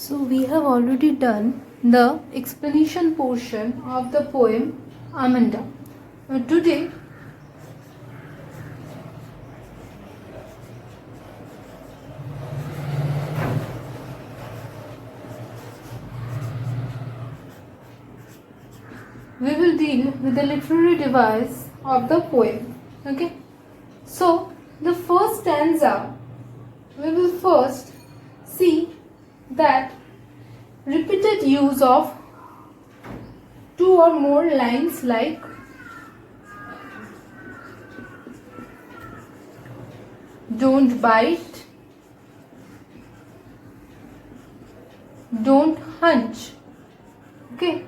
So we have already done the explanation portion of the poem Amanda. Today we will deal with the literary device of the poem. Okay. So the first stanza, we will first see that repeated use of two or more lines like don't bite, don't hunch. Okay.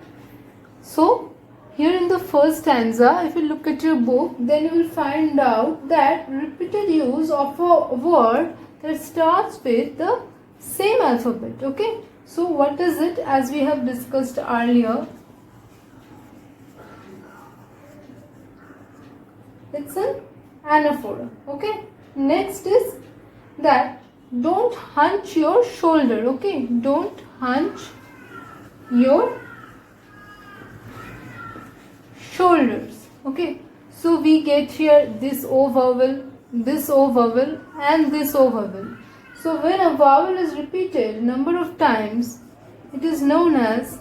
So here in the first stanza, if you look at your book, then you will find out that repeated use of a word that starts with the same alphabet. Okay. So what is it, as we have discussed earlier? It's an anaphora. Okay. Next is that don't hunch your shoulder. Okay. Don't hunch your shoulders. Okay. So we get here this O vowel, this O vowel and this O vowel. So when a vowel is repeated number of times, it is known as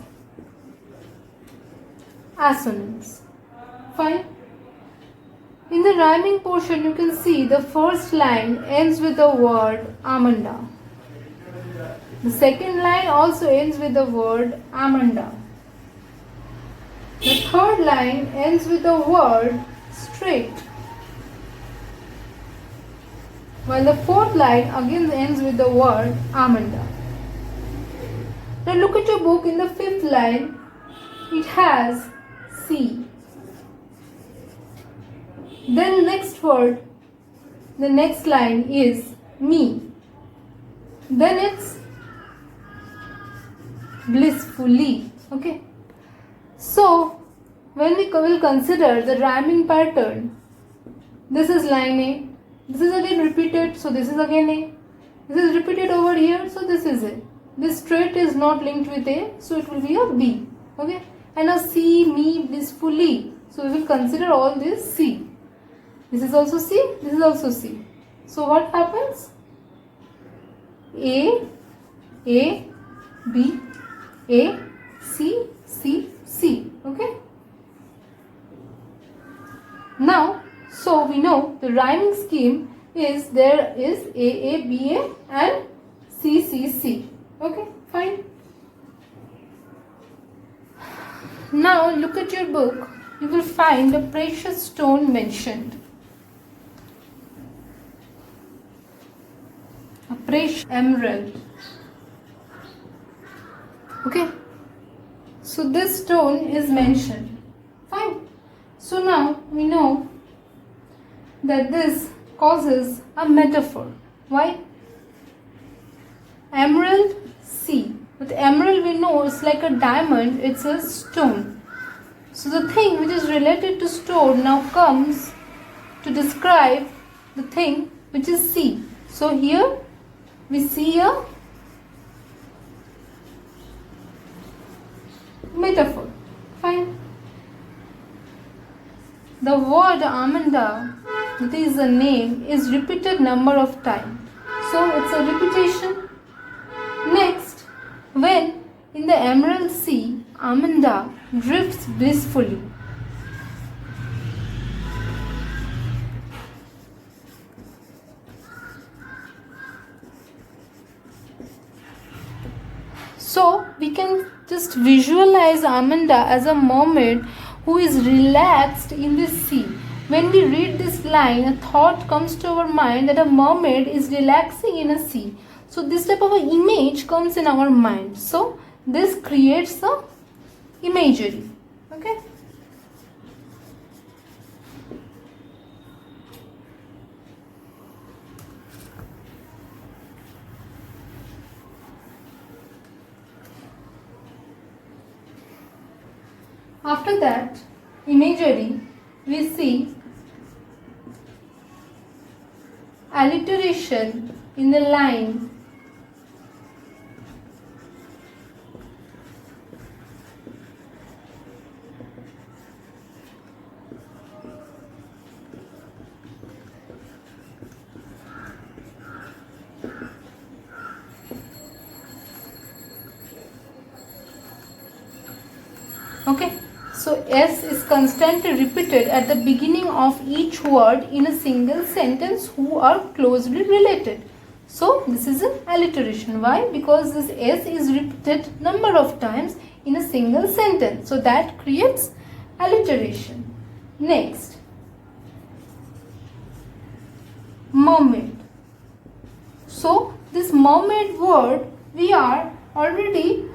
assonance. Fine. In the rhyming portion, you can see the first line ends with the word Amanda. The second line also ends with the word Amanda. The third line ends with the word straight, while the fourth line again ends with the word Amanda. Now look at your book. In the fifth line, it has C. Then next word, the next line is me. Then it's blissfully. Okay. So when we will consider the rhyming pattern, this is line A. This is again repeated, so this is again A. This is repeated over here, so this is A. This straight is not linked with A, so it will be a B. Okay. And now C, me, blissfully. So we will consider all this C. This is also C, this is also C. So what happens? A, B, A, C, C, C. Okay. Now, so we know the rhyming scheme is there is A, B, A and C, C, C. Okay, fine. Now look at your book. You will find a precious stone mentioned. A precious emerald. Okay. So this stone is mentioned. Fine. So now we know that this causes a metaphor. Why? Emerald, C. With emerald we know it's like a diamond, it's a stone. So the thing which is related to stone now comes to describe the thing which is C. So here we see a metaphor. Fine. The word Amanda, that is a name, is repeated number of times. So it's a repetition. Next, when in the emerald sea, Amanda drifts blissfully. So we can just visualize Amanda as a mermaid who is relaxed in the sea. When we read this line, a thought comes to our mind that a mermaid is relaxing in a sea. So this type of an image comes in our mind. So this creates a imagery. Okay. After that imagery, we see alliteration in the line Okay, so S is constantly repeated at the beginning of each word in a single sentence who are closely related. So this is an alliteration. Why? Because this S is repeated number of times in a single sentence. So that creates alliteration. Next, mermaid. So this mermaid word we already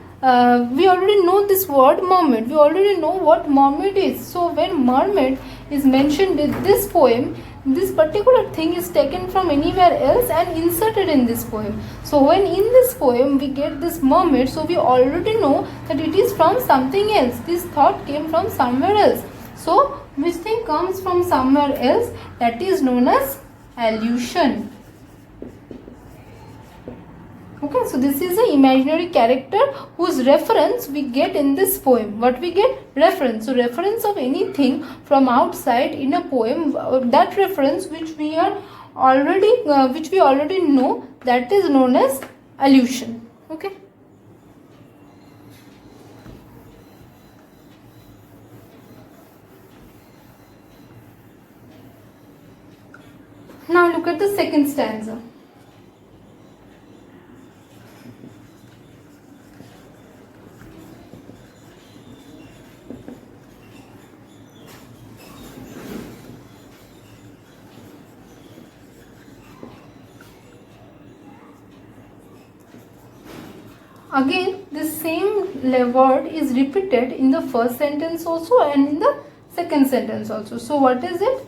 know this word mermaid. We already know what mermaid is. So when mermaid is mentioned in this poem, this particular thing is taken from anywhere else and inserted in this poem. So when in this poem we get this mermaid, so we already know that it is from something else. This thought came from somewhere else. So which thing comes from somewhere else, that is known as allusion. Okay, so this is an imaginary character whose reference we get in this poem. What we get? Reference. So reference of anything from outside in a poem, that reference which we already know, that is known as allusion. Okay. Now look at the second stanza. Again, this same word is repeated in the first sentence also and in the second sentence also. So what is it?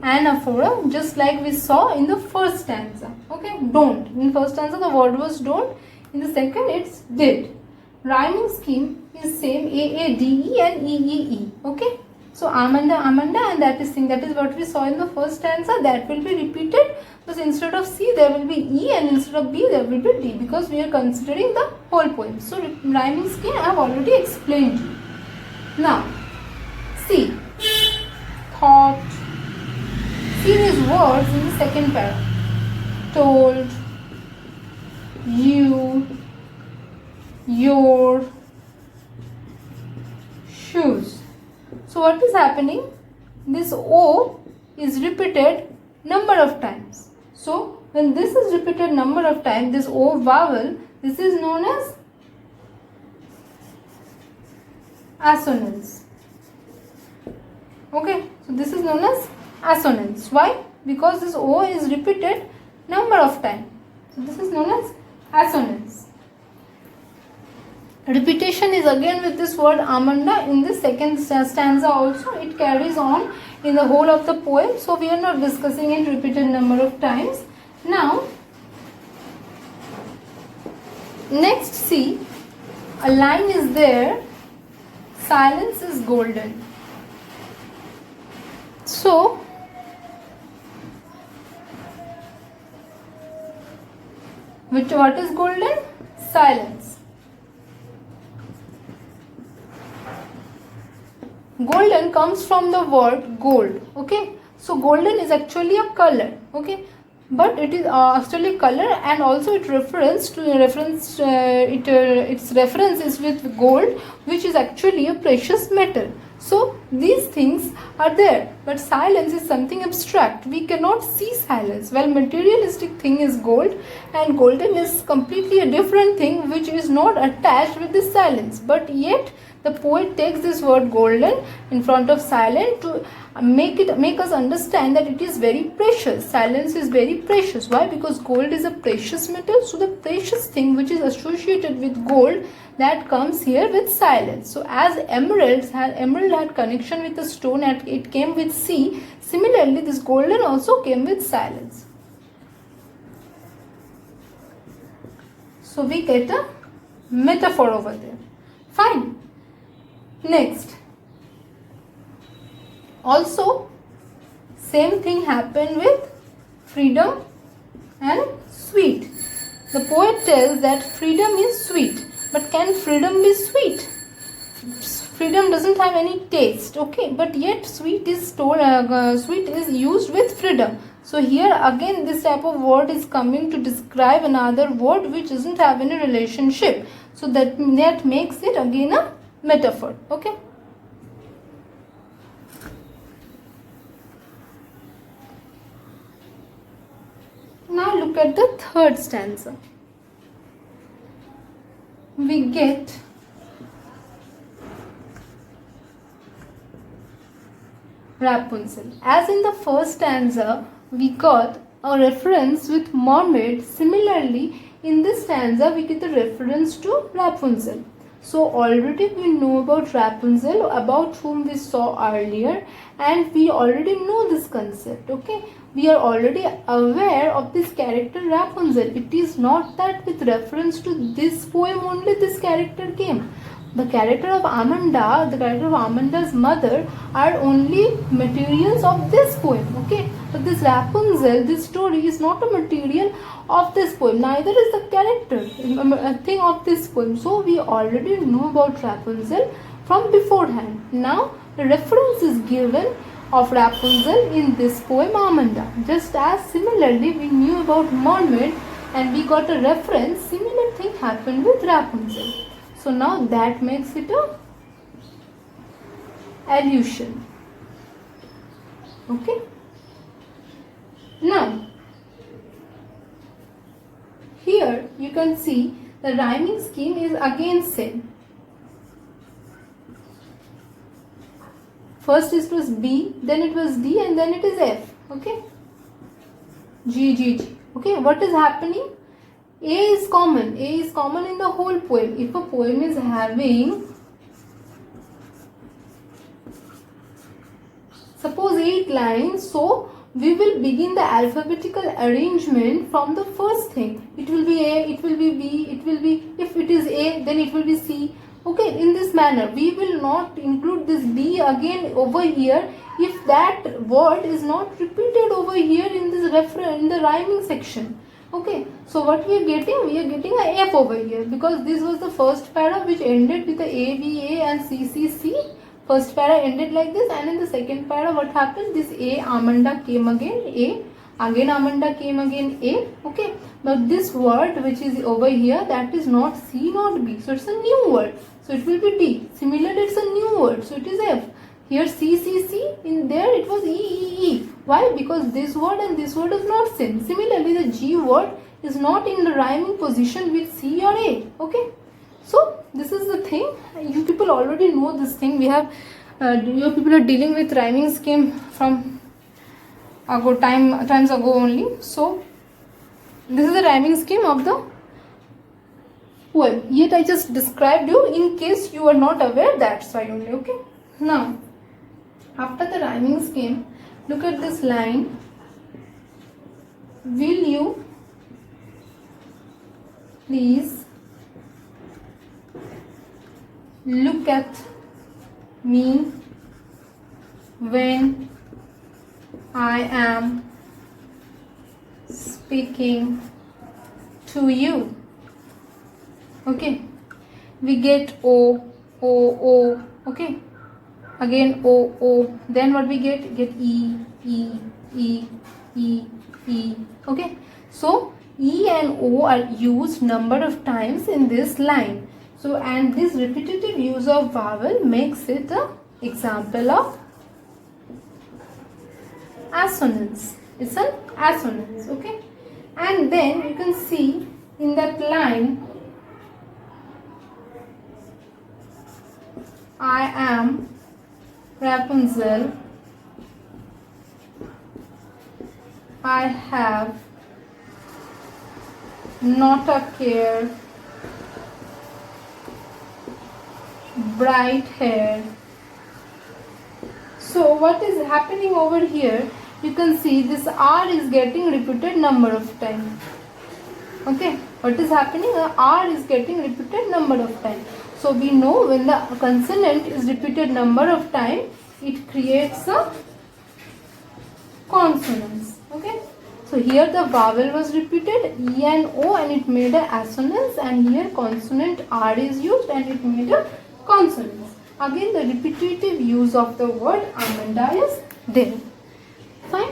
Anaphora, just like we saw in the first stanza. Okay, don't. In first stanza the word was don't. In the second it's did. Rhyming scheme is same, A-A-D-E and E-E-E. Okay. So Amanda, and that is what we saw in the first stanza. That will be repeated. Because instead of C there will be E and instead of B there will be D, because we are considering the whole poem. So rhyming scheme I have already explained you. Now C, thought. See these words in the second paragraph. Told, you, your, shoes. So what is happening? This O is repeated number of times. So when this is repeated number of times, this O vowel, this is known as assonance. Okay, so this is known as assonance. Why? Because this O is repeated number of times. So this is known as assonance. Repetition is again with this word Amanda in the second stanza also. It carries on in the whole of the poem. So we are not discussing it repeated number of times. Now, next see, a line is there, silence is golden. So, what is golden? Silence. Golden comes from the word gold. Okay, so golden is actually a color. Okay, but it is actually color, and also its reference is with gold, which is actually a precious metal. So these things are there, but silence is something abstract. We cannot see silence. Well, materialistic thing is gold, and golden is completely a different thing which is not attached with this silence. But yet the poet takes this word golden in front of silent to make us understand that it is very precious. Silence is very precious. Why? Because gold is a precious metal. So the precious thing which is associated with gold, that comes here with silence. So as emerald had connection with the stone and it came with sea, similarly this golden also came with silence. So we get a metaphor over there. Fine. Next. Also, same thing happened with freedom and sweet. The poet tells that freedom is sweet. But can freedom be sweet? Freedom doesn't have any taste, okay? But yet sweet is used with freedom. So here again this type of word is coming to describe another word which doesn't have any relationship. So that makes it again a metaphor. Okay. Now look at the third stanza. We get Rapunzel. As in the first stanza, we got a reference with mermaid. Similarly, in this stanza, we get the reference to Rapunzel. So already we know about Rapunzel, about whom we saw earlier, and we already know this concept. Okay, we are already aware of this character Rapunzel. It is not that with reference to this poem only this character came. The character of Amanda, the character of Amanda's mother are only materials of this poem. Okay, but this Rapunzel, this story is not a material of this poem. Neither is the character a thing of this poem. So we already know about Rapunzel from beforehand. Now the reference is given of Rapunzel in this poem Amanda. Just as similarly we knew about mermaid and we got a reference, similar thing happened with Rapunzel. So now that makes it a allusion. Okay. Now here you can see the rhyming scheme is again same. First it was B, then it was D, and then it is F. Okay. G, G, G. Okay. What is happening? A is common. A is common in the whole poem. If a poem is having, suppose 8 lines, so we will begin the alphabetical arrangement from the first thing. It will be A, it will be B, it will be, if it is A, then it will be C. Okay, in this manner, we will not include this B again over here if that word is not repeated over here in this in the rhyming section. Okay, so what we are getting? We are getting a F over here because this was the first para which ended with the A, B, A and C, C, C. First para ended like this, and in the second para what happened? This A, Amanda came again, A, again Amanda came again, A. Okay, but this word which is over here, that is not C, not B. So it's a new word. So it will be D. Similarly, it's a new word. So it is F. Here C, C, C, in there it was E, E, E. Why? Because this word and this word is not same. Similarly, the G word is not in the rhyming position with C or A. Okay. So this is the thing. You people already know this thing. We have, you people are dealing with rhyming scheme from times ago only. So this is the rhyming scheme of the poem. Yet I just described you in case you are not aware. That's why only. Okay. Now, after the rhyming scheme, look at this line. Will you please look at me when I am speaking to you? Okay, we get O, O, O. Okay, again O, O. Then what we get? Get E, E, E, E, E. Okay, so E and O are used number of times in this line. So, and this repetitive use of vowel makes it an example of assonance. It's an assonance. Okay, and then you can see in that line, I am Rapunzel. I have not a care, bright hair. So what is happening over here? You can see this R is getting repeated number of times. Okay, what is happening? R is getting repeated number of times. So we know when the consonant is repeated number of times, it creates a consonance. Okay, so here the vowel was repeated E and O and it made a assonance, and here consonant R is used and it made a consonance. Again the repetitive use of the word Amanda is there. Fine.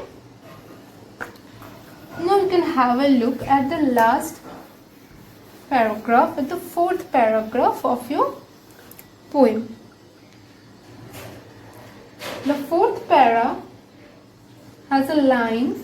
you can have a look at the last paragraph, at the fourth paragraph of your poem. The fourth para has a line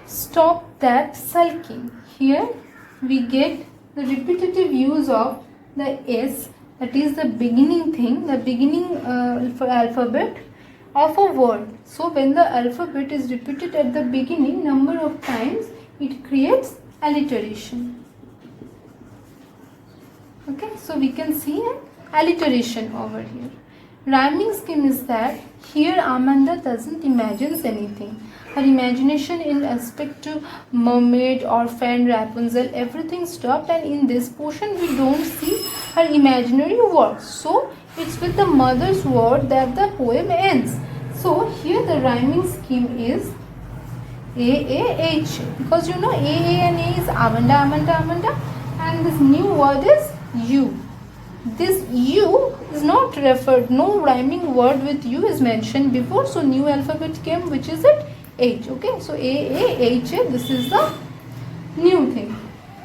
stop that sulking. Here we get the repetitive use of the S, that is the beginning thing, the beginning alphabet of a word. So when the alphabet is repeated at the beginning number of times, it creates alliteration. Okay, so we can see an alliteration over here. Rhyming scheme is that here Amanda doesn't imagine anything. Her imagination in respect to mermaid, orphan, Rapunzel, everything stopped, and in this portion we don't see her imaginary works. So it's with the mother's word that the poem ends. So here the rhyming scheme is A-A-H, because you know A and A is Amanda, Amanda, Amanda, and this new word is you. This U is not referred, no rhyming word with U is mentioned before, so new alphabet came, which is it? H. Okay, so A-A-H, this is the new thing.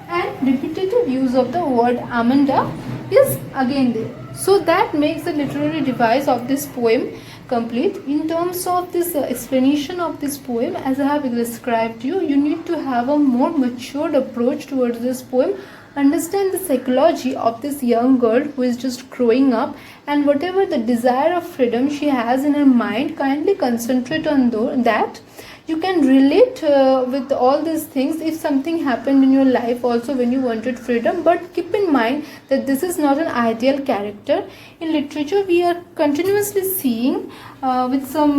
And repetitive use of the word Amanda is again there. So that makes the literary device of this poem complete. In terms of this explanation of this poem, as I have described to you, you need to have a more matured approach towards this poem. Understand the psychology of this young girl who is just growing up, and whatever the desire of freedom she has in her mind, kindly concentrate on that. You can relate with all these things if something happened in your life also when you wanted freedom, but keep in mind that this is not an ideal character. In literature we are continuously seeing with some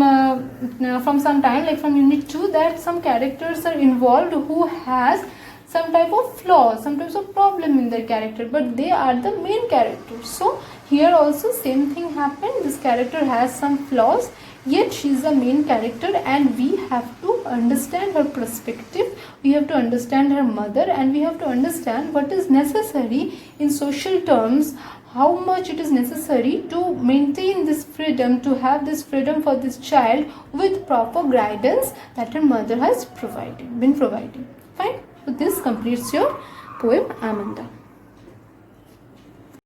from some time, like from unit 2, that some characters are involved who has some type of flaw, some types of problem in their character, but they are the main characters. So here also same thing happened. This character has some flaws, yet she is the main character, and we have to understand her perspective, we have to understand her mother, and we have to understand what is necessary in social terms, how much it is necessary to maintain this freedom, to have this freedom for this child with proper guidance that her mother has been providing. Fine. So this completes your poem Amanda.